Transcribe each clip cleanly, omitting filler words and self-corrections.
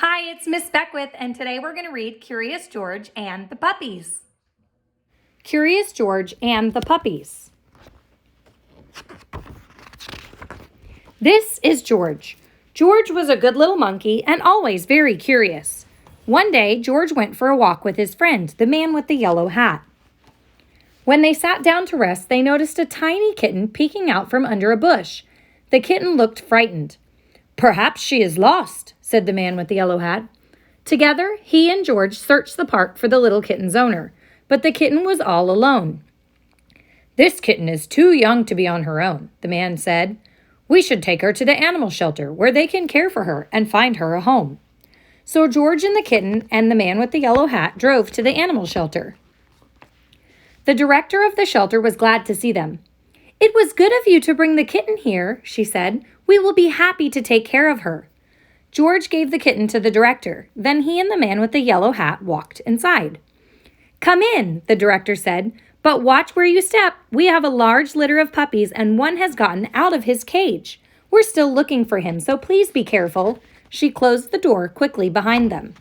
Hi, it's Miss Beckwith, and today we're going to read Curious George and the Puppies. Curious George and the Puppies. This is George. George was a good little monkey and always very curious. One day, George went for a walk with his friend, the man with the yellow hat. When they sat down to rest, they noticed a tiny kitten peeking out from under a bush. The kitten looked frightened. "Perhaps she is lost," said the man with the yellow hat. Together, he and George searched the park for the little kitten's owner, but the kitten was all alone. "This kitten is too young to be on her own," the man said. "We should take her to the animal shelter where they can care for her and find her a home." So George and the kitten and the man with the yellow hat drove to the animal shelter. The director of the shelter was glad to see them. "It was good of you to bring the kitten here," she said. "We will be happy to take care of her." George gave the kitten to the director. Then he and the man with the yellow hat walked inside. "Come in," the director said, "but watch where you step. We have a large litter of puppies and one has gotten out of his cage. We're still looking for him, so please be careful." She closed the door quickly behind them.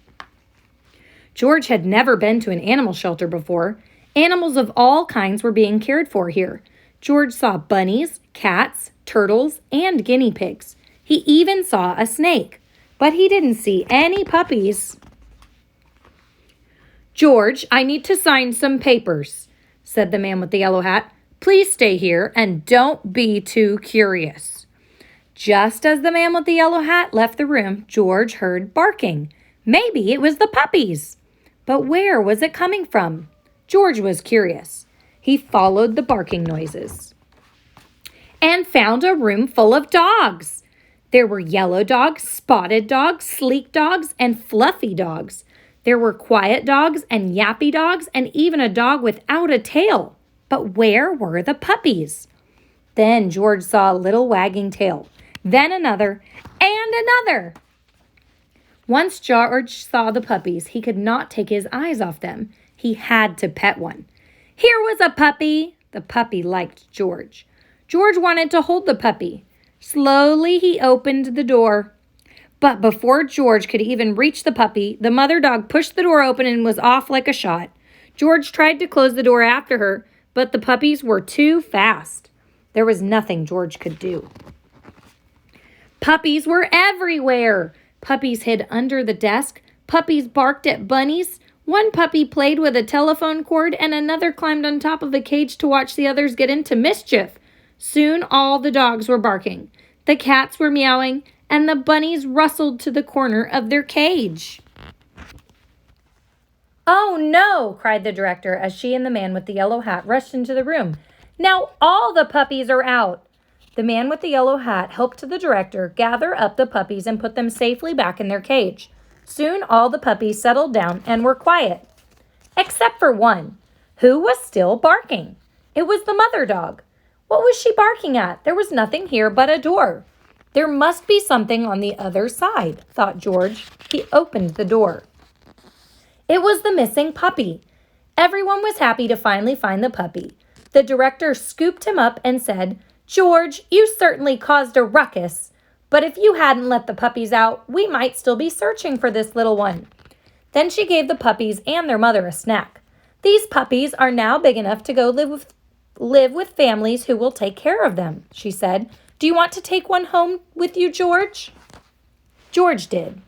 George had never been to an animal shelter before. Animals of all kinds were being cared for here. George saw bunnies, cats, turtles, and guinea pigs. He even saw a snake, but he didn't see any puppies. "George, I need to sign some papers," said the man with the yellow hat. "Please stay here and don't be too curious." Just as the man with the yellow hat left the room, George heard barking. Maybe it was the puppies. But where was it coming from? George was curious. He followed the barking noises and found a room full of dogs. There were yellow dogs, spotted dogs, sleek dogs, and fluffy dogs. There were quiet dogs and yappy dogs and even a dog without a tail. But where were the puppies? Then George saw a little wagging tail, then another, and another. Once George saw the puppies, he could not take his eyes off them. He had to pet one. Here was a puppy. The puppy liked George. George wanted to hold the puppy. Slowly, he opened the door. But before George could even reach the puppy, the mother dog pushed the door open and was off like a shot. George tried to close the door after her, but the puppies were too fast. There was nothing George could do. Puppies were everywhere. Puppies hid under the desk. Puppies barked at bunnies. One puppy played with a telephone cord and another climbed on top of a cage to watch the others get into mischief. Soon all the dogs were barking. The cats were meowing, and the bunnies rustled to the corner of their cage. "Oh no!" cried the director as she and the man with the yellow hat rushed into the room. "Now all the puppies are out!" The man with the yellow hat helped the director gather up the puppies and put them safely back in their cage. Soon all the puppies settled down and were quiet, except for one, who was still barking. It was the mother dog. What was she barking at? There was nothing here but a door. There must be something on the other side, thought George. He opened the door. It was the missing puppy. Everyone was happy to finally find the puppy. The director scooped him up and said, "George, you certainly caused a ruckus. But if you hadn't let the puppies out, we might still be searching for this little one." Then she gave the puppies and their mother a snack. "These puppies are now big enough to go live with families who will take care of them," she said. "Do you want to take one home with you, George?" George did.